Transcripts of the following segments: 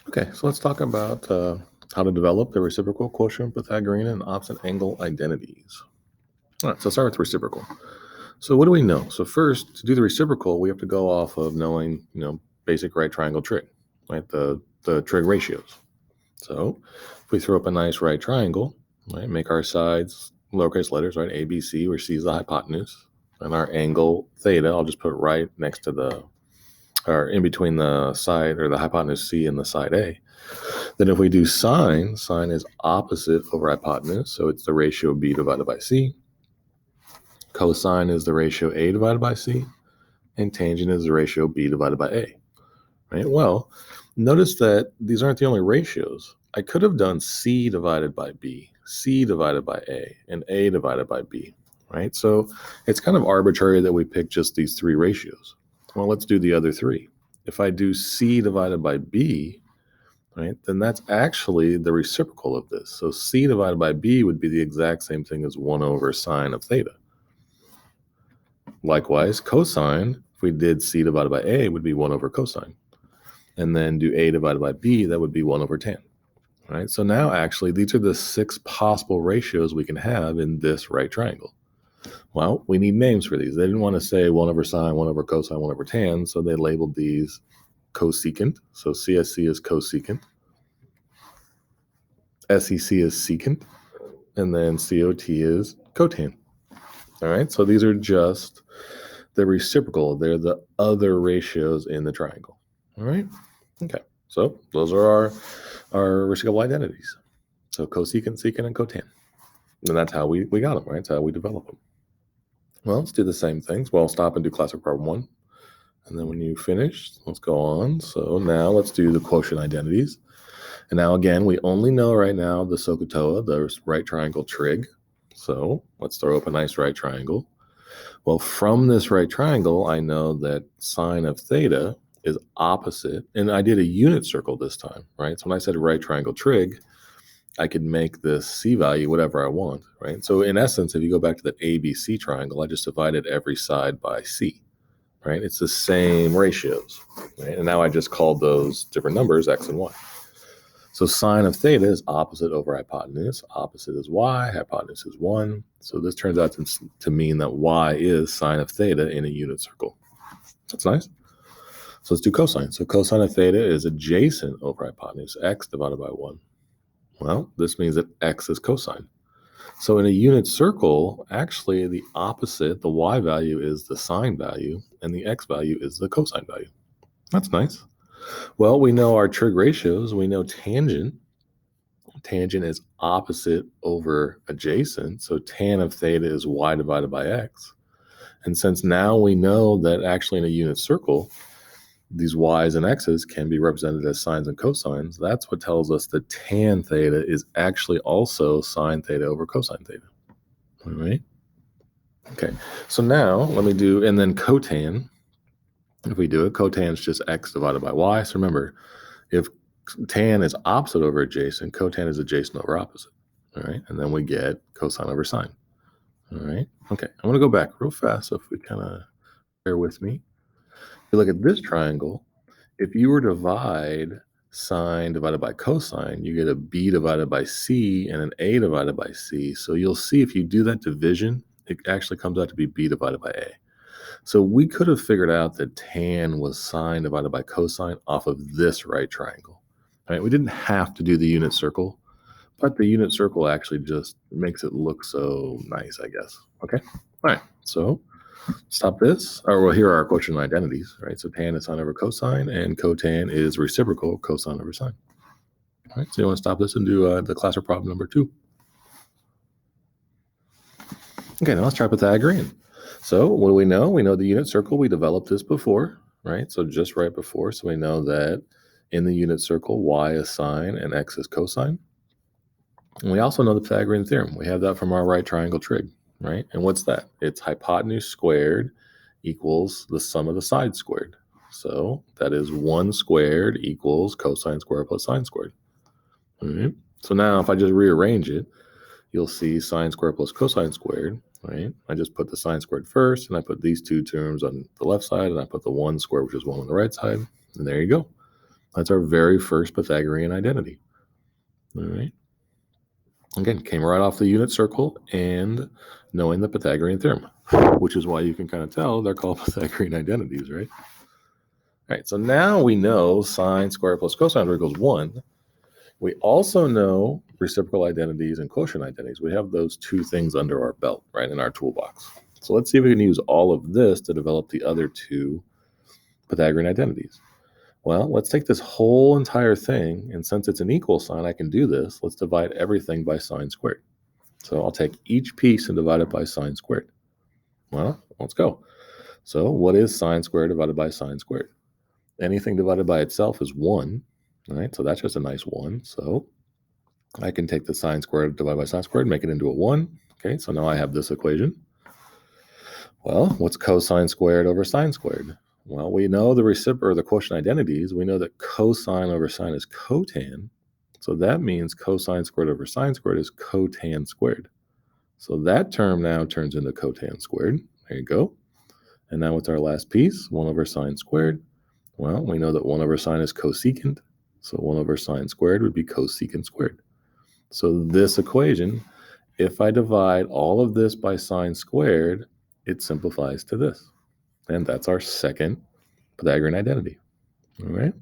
Okay, so let's talk about how to develop the reciprocal, quotient, Pythagorean, and opposite angle identities. All right, so start with reciprocal. So what do we know? So first, to do the reciprocal, we have to go off of knowing, basic right triangle trig, right? The trig ratios. So if we throw up a nice right triangle, right, make our sides lowercase letters, right, A, B, C, where C is the hypotenuse, and our angle theta, I'll just put right next to or in between the side or the hypotenuse C and the side A. Then if we do sine is opposite over hypotenuse, so it's the ratio B divided by C. Cosine is the ratio A divided by C, and tangent is the ratio B divided by A. Right? Well, notice that these aren't the only ratios. I could have done C divided by B, C divided by A, and A divided by B. Right? So it's kind of arbitrary that we pick just these three ratios. Well, let's do the other three. If I do C divided by B, right, then that's actually the reciprocal of this. So C divided by B would be the exact same thing as 1 over sine of theta. Likewise, cosine, if we did C divided by A, would be 1 over cosine. And then do A divided by B, that would be 1 over tan. Right? So now actually these are the 6 possible ratios we can have in this right triangle. Well, we need names for these. They didn't want to say 1 over sine, 1 over cosine, 1 over tan, so they labeled these cosecant. So CSC is cosecant. SEC is secant. And then COT is cotan. All right, so these are just the reciprocal. They're the other ratios in the triangle. All right, okay. So those are our reciprocal identities. So cosecant, secant, and cotan. And that's how we got them, right? That's how we develop them. Well, let's do the same things. Well, stop and do classic problem 1. And then when you finish, let's go on. So now let's do the quotient identities. And now again, we only know right now the SOHCAHTOA, the right triangle trig. So let's throw up a nice right triangle. Well, from this right triangle, I know that sine of theta is opposite. And I did a unit circle this time, right? So when I said right triangle trig, I could make this C value whatever I want, right? So in essence, if you go back to the ABC triangle, I just divided every side by C, right? It's the same ratios, right? And now I just called those different numbers X and Y. So sine of theta is opposite over hypotenuse. Opposite is Y, hypotenuse is 1. So this turns out to mean that Y is sine of theta in a unit circle. That's nice. So let's do cosine. So cosine of theta is adjacent over hypotenuse, X divided by 1. Well, this means that X is cosine. So in a unit circle, actually the opposite, the Y value is the sine value, and the X value is the cosine value. That's nice. Well, we know our trig ratios. We know tangent. Tangent is opposite over adjacent. So tan of theta is Y divided by X. And since now we know that actually in a unit circle, these Y's and X's can be represented as sines and cosines, that's what tells us that tan theta is actually also sine theta over cosine theta. All right? Okay, so now let me do, and then cotan, if we do it, cotan is just X divided by Y. So remember, if tan is opposite over adjacent, cotan is adjacent over opposite. All right, and then we get cosine over sine. All right, okay, I'm gonna go back real fast, so if we kind of bear with me. If you look at this triangle, if you were to divide sine divided by cosine, you get a B divided by C and an A divided by C. So you'll see if you do that division, it actually comes out to be B divided by A. So we could have figured out that tan was sine divided by cosine off of this right triangle. Right? We didn't have to do the unit circle, but the unit circle actually just makes it look so nice, I guess. Okay, all right, so stop this. Or well, here are our quotient identities, right? So tan is sine over cosine, and cotan is reciprocal cosine over sine. All right, so you want to stop this and do the classic problem number 2. Okay, now let's try Pythagorean. So what do we know? We know the unit circle. We developed this before, right? So just right before. So we know that in the unit circle, y is sine and x is cosine. And we also know the Pythagorean theorem. We have that from our right triangle trig, right? And what's that? It's hypotenuse squared equals the sum of the sides squared. So that is 1 squared equals cosine squared plus sine squared. All right. So now if I just rearrange it, you'll see sine squared plus cosine squared, right? I just put the sine squared first, and I put these two terms on the left side, and I put the 1 squared, which is 1 on the right side, and there you go. That's our very first Pythagorean identity. All right. Again, came right off the unit circle and knowing the Pythagorean theorem, which is why you can kind of tell they're called Pythagorean identities, right? All right, so now we know sine squared plus cosine equals 1. We also know reciprocal identities and quotient identities. We have those two things under our belt, right, in our toolbox. So let's see if we can use all of this to develop the other two Pythagorean identities. Well, let's take this whole entire thing, and since it's an equal sign, I can do this. Let's divide everything by sine squared. So I'll take each piece and divide it by sine squared. Well, let's go. So what is sine squared divided by sine squared? Anything divided by itself is 1. All right, so that's just a nice 1. So I can take the sine squared divided by sine squared, make it into a 1. Okay, so now I have this equation. Well, what's cosine squared over sine squared? Well, we know the reciprocal or the quotient identities. We know that cosine over sine is cotan. So that means cosine squared over sine squared is cotan squared. So that term now turns into cotan squared. There you go. And now what's our last piece? 1 over sine squared. Well, we know that 1 over sine is cosecant. So 1 over sine squared would be cosecant squared. So this equation, if I divide all of this by sine squared, it simplifies to this. And that's our second Pythagorean identity. All right.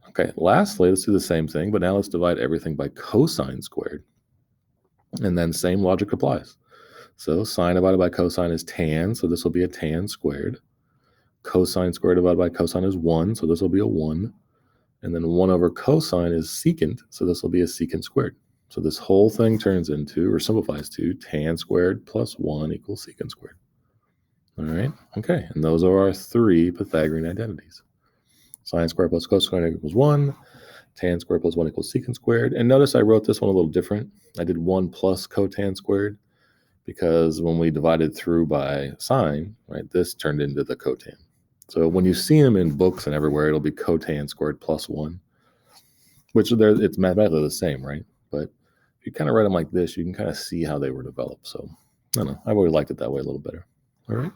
Okay, lastly, let's do the same thing, but now let's divide everything by cosine squared. And then same logic applies. So sine divided by cosine is tan, so this will be a tan squared. Cosine squared divided by cosine is 1, so this will be a 1. And then 1 over cosine is secant, so this will be a secant squared. So this whole thing turns into, or simplifies to, tan squared plus 1 equals secant squared. All right, okay, and those are our 3 Pythagorean identities. Sine squared plus cosine equals 1, tan squared plus 1 equals secant squared. And notice I wrote this one a little different. I did 1 plus cotan squared because when we divided through by sine, right, this turned into the cotan. So when you see them in books and everywhere, it'll be cotan squared plus 1, which it's mathematically the same, right? But if you kind of write them like this, you can kind of see how they were developed. So I don't know. I've always liked it that way a little better. All right.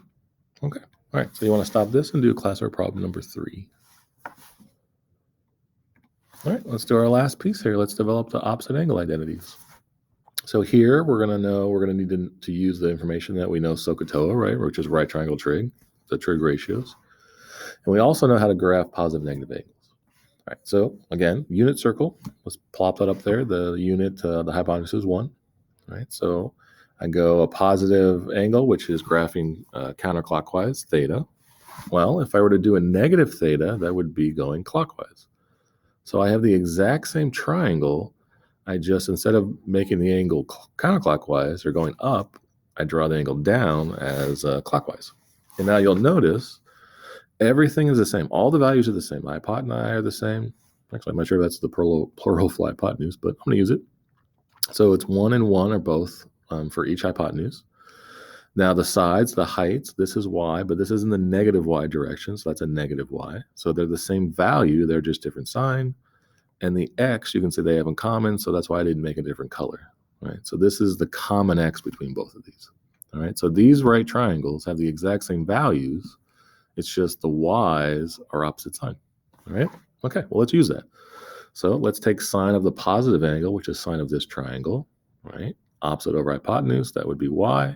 Okay. All right. So you want to stop this and do class work problem number 3. All right. Let's do our last piece here. Let's develop the opposite angle identities. So here we're going to need to use the information that we know SOHCAHTOA, right, which is right triangle trig, the trig ratios. And we also know how to graph positive negative angles. All right, so again, unit circle, let's plop that up there. The unit, the hypotenuse is 1. All right, so I go a positive angle, which is graphing counterclockwise, theta. Well, if I were to do a negative theta, that would be going clockwise. So I have the exact same triangle. I just, instead of making the angle counterclockwise or going up, I draw the angle down as clockwise. And now you'll notice everything is the same. All the values are the same. The hypotenusi are the same. Actually, I'm not sure if that's the plural for hypotenuse, but I'm going to use it. So it's 1 and 1 are both for each hypotenuse. Now the sides, the heights, this is y, but this is in the negative y direction, so that's a negative y. So they're the same value, they're just different sign. And the x, you can say they have in common, so that's why I didn't make a different color. Right? So this is the common x between both of these. All right, so these right triangles have the exact same values. It's just the y's are opposite sign. All right, okay, well, let's use that. So let's take sine of the positive angle, which is sine of this triangle, right? Opposite over hypotenuse, that would be y.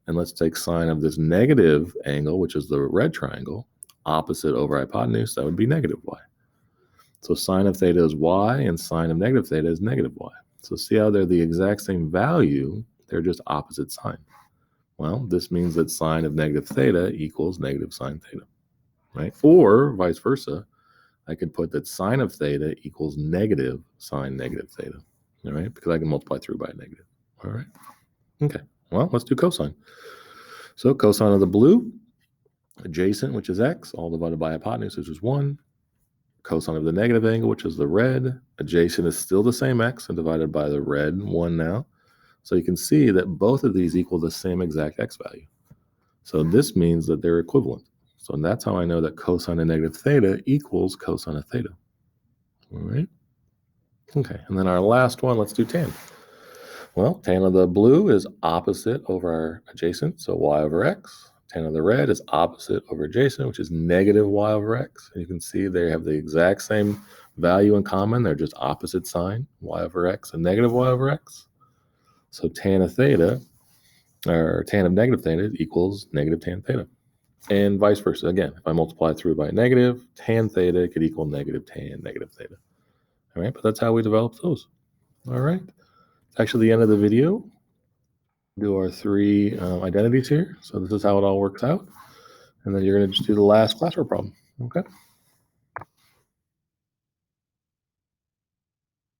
And let's take sine of this negative angle, which is the red triangle, opposite over hypotenuse, that would be negative y. So sine of theta is y, and sine of negative theta is negative y. So see how they're the exact same value, they're just opposite sign. Well, this means that sine of negative theta equals negative sine theta, right? Or vice versa, I could put that sine of theta equals negative sine negative theta, all right? Because I can multiply through by a negative, all right? Okay, well, let's do cosine. So cosine of the blue, adjacent, which is x, all divided by hypotenuse, which is 1. Cosine of the negative angle, which is the red, adjacent is still the same x, and divided by the red 1 now. So you can see that both of these equal the same exact x value. So this means that they're equivalent. So that's how I know that cosine of negative theta equals cosine of theta. All right. Okay, and then our last one, let's do tan. Well, tan of the blue is opposite over our adjacent, so y over x. Tan of the red is opposite over adjacent, which is negative y over x. And you can see they have the exact same value in common. They're just opposite sign, y over x and negative y over x. So tan of theta, or tan of negative theta, equals negative tan theta. And vice versa. Again, if I multiply through by negative, tan theta could equal negative tan negative theta. All right, but that's how we develop those. All right. It's actually the end of the video. Do our three identities here. So this is how it all works out. And then you're going to just do the last classwork problem. Okay.